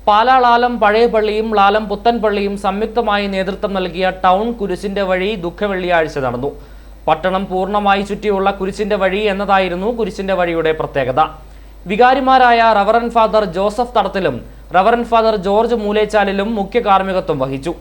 പാലാ ലാലം പഴയ പള്ളിയും ലാലം പുത്തൻ പള്ളിയും സംയുക്തമായി നേതൃത്വം നൽകിയ ടൗൺ കുരിശിന്റെ വഴി ദുഃഖവെള്ളിയാഴ്ച നടന്നു. പട്ടണം പൂർണ്ണമായി ചുറ്റിയുള്ള കുരിശിന്റെ വഴി എന്നതായിരുന്നു കുരിശിന്റെ വഴിയുടെ പ്രത്യേകത. വികാരിമാരായ റവറൻ ഫാദർ ജോസഫ് തടത്തിലും റവറൻ ഫാദർ ജോർജ് മൂലേച്ചാലിലും മുഖ്യ കാർമ്മികത്വം വഹിച്ചു.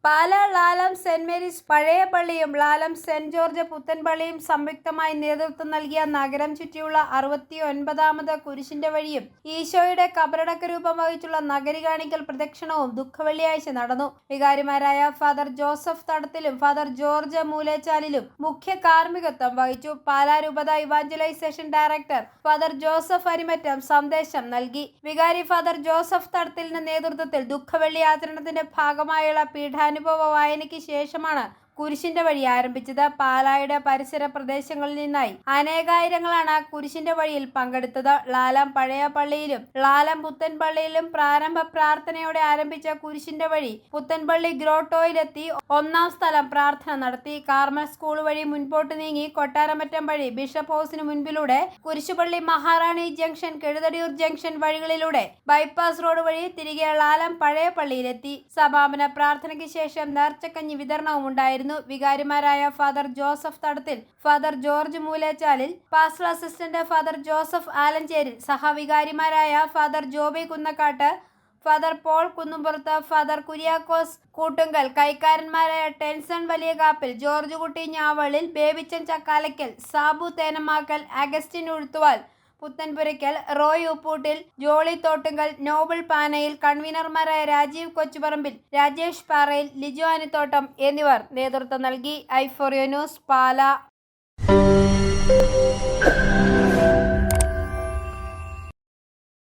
പാലാ ലാലം സെന്റ് മേരീസ് പഴയ പള്ളിയും ലാലം സെന്റ് ജോർജ് പുത്തൻ പള്ളിയും സംയുക്തമായി നേതൃത്വം നൽകിയ നഗരം ചുറ്റിയുള്ള 69ാമത് കുരിശിന്റെ വഴിയും ഈശോയുടെ കബറടക്ക രൂപം വഹിച്ചുള്ള നഗരി കാണിക്കൽ പ്രദക്ഷിണവും ദുഃഖവെള്ളിയാഴ്ച നടന്നു. വികാരിമാരായ ഫാദർ ജോസഫ് തടത്തിലും ഫാദർ ജോർജ് മൂലേച്ചാലിലും മുഖ്യ കാർമ്മികത്വം വഹിച്ചു. പാലാ രൂപത evangelisation director father Joseph Arimattam സന്ദേശം നൽകി. വികാരി ഫാദർ ജോസഫ് തടത്തിലിന്റെ നേതൃത്വത്തിൽ ദുഃഖവെള്ളി ആചരണത്തിന്റെ ഭാഗമായുള്ള പീഠാനുഭവ വായനയ്ക്ക് ശേഷമാണ് കുരിശിന്റെ വഴി ആരംഭിച്ചത്. പാലായുടെ പരിസര പ്രദേശങ്ങളിൽ നിന്നായി അനേകായിരങ്ങളാണ് കുരിശിന്റെ വഴിയിൽ പങ്കെടുത്തത്. ലാലം പഴയ പള്ളിയിലും ലാലം പുത്തൻ പള്ളിയിലും പ്രാരംഭ പ്രാർത്ഥനയോടെ ആരംഭിച്ച കുരിശിന്റെ വഴി പുത്തൻപള്ളി ഗ്രോട്ടോയിലെത്തി ഒന്നാം സ്ഥലം പ്രാർത്ഥന നടത്തി. കാർമൽ സ്കൂൾ വഴി മുൻപോട്ട് നീങ്ങി കൊട്ടാരമറ്റം വഴി ബിഷപ്പ് ഹൗസിന് മുൻപിലൂടെ കുരിശുപള്ളി മഹാറാണി ജംഗ്ഷൻ കെഴുതടിയൂർ ജംഗ്ഷൻ വഴികളിലൂടെ ബൈപ്പാസ് റോഡ് വഴി തിരികെ ലാലം പഴയ പള്ളിയിലെത്തി. സമാപന പ്രാർത്ഥനയ്ക്ക് ശേഷം നേർച്ചക്കഞ്ഞി വിതരണവും ഉണ്ടായിരുന്നു. വികാരിമാരായ father Joseph Thadathil, father George Moolechalil, pastor assistant father Joseph Alancheril, സഹവികാരിമാരായ father Joby Kunnakkattu, father Paul Kunnumpurath, father Kuriakose Koottunkal, കൈക്കാരന്മാരായ Tenson Valiyakappil, George Kutty Njavalil, Babychan Chakkalackal, Sabu Thenamackal, Augustine Uzhuthuval, Puthenpurackal, Roy Upputtil, Jolly Thottunkal, Noble Panayil, കൺവീനർമാരായ രാജീവ് കൊച്ചുപറമ്പിൽ, രാജേഷ് പാറയിൽ, ലിജു അനിത്തോട്ടം എന്നിവർ നേതൃത്വം നൽകി. ഐഫോറിയോ ന്യൂസ്, പാലാ.